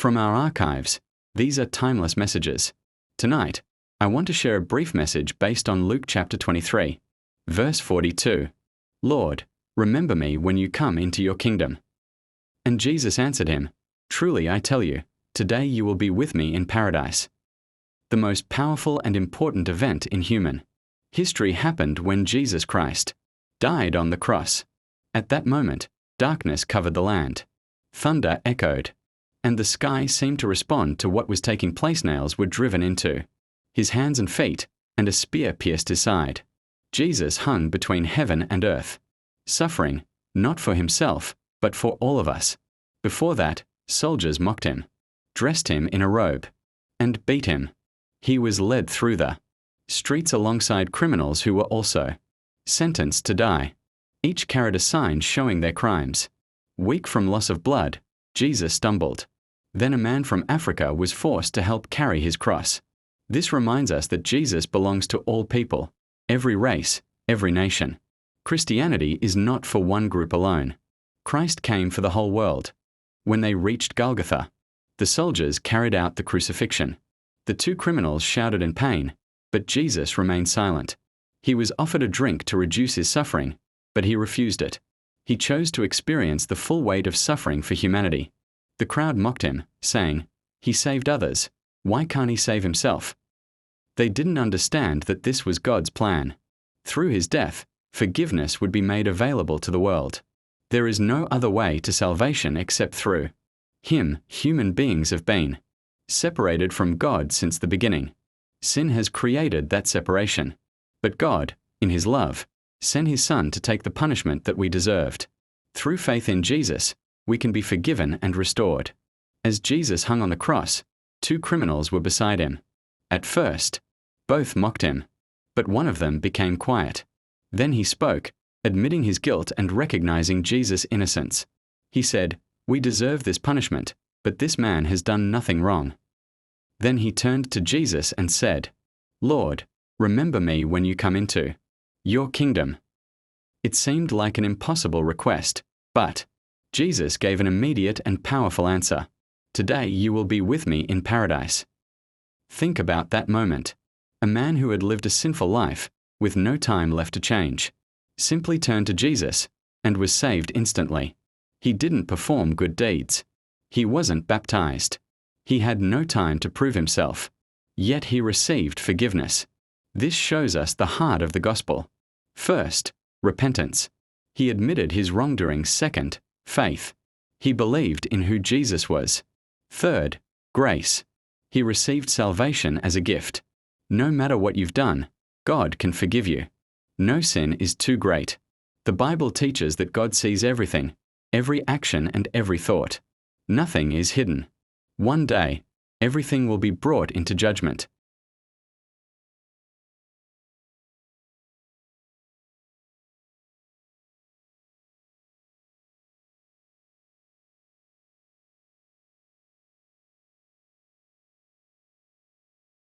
From our archives, these are timeless messages. Tonight, I want to share a brief message based on Luke chapter 23, verse 42. Lord, remember me when you come into your kingdom. And Jesus answered him, Truly I tell you, today you will be with me in paradise. The most powerful and important event in human history happened when Jesus Christ died on the cross. At that moment, darkness covered the land. Thunder echoed, and the sky seemed to respond to what was taking place. Nails were driven into his hands and feet, and a spear pierced his side. Jesus hung between heaven and earth, suffering, not for himself, but for all of us. Before that, soldiers mocked him, dressed him in a robe, and beat him. He was led through the streets alongside criminals who were also sentenced to die. Each carried a sign showing their crimes. Weak from loss of blood, Jesus stumbled. Then a man from Africa was forced to help carry his cross. This reminds us that Jesus belongs to all people, every race, every nation. Christianity is not for one group alone. Christ came for the whole world. When they reached Golgotha, the soldiers carried out the crucifixion. The two criminals shouted in pain, but Jesus remained silent. He was offered a drink to reduce his suffering, but he refused it. He chose to experience the full weight of suffering for humanity. The crowd mocked him, saying, He saved others. Why can't he save himself? They didn't understand that this was God's plan. Through his death, forgiveness would be made available to the world. There is no other way to salvation except through him. Human beings have been separated from God since the beginning. Sin has created that separation. But God, in his love, sent his Son to take the punishment that we deserved. Through faith in Jesus, we can be forgiven and restored. As Jesus hung on the cross, two criminals were beside him. At first, both mocked him, but one of them became quiet. Then he spoke, admitting his guilt and recognizing Jesus' innocence. He said, We deserve this punishment, but this man has done nothing wrong. Then he turned to Jesus and said, Lord, remember me when you come into your kingdom. It seemed like an impossible request, but Jesus gave an immediate and powerful answer. Today you will be with me in paradise. Think about that moment. A man who had lived a sinful life, with no time left to change, simply turned to Jesus and was saved instantly. He didn't perform good deeds. He wasn't baptized. He had no time to prove himself. Yet he received forgiveness. This shows us the heart of the gospel. First, repentance. He admitted his wrongdoing. Second, faith. He believed in who Jesus was. Third, grace. He received salvation as a gift. No matter what you've done, God can forgive you. No sin is too great. The Bible teaches that God sees everything, every action and every thought. Nothing is hidden. One day, everything will be brought into judgment.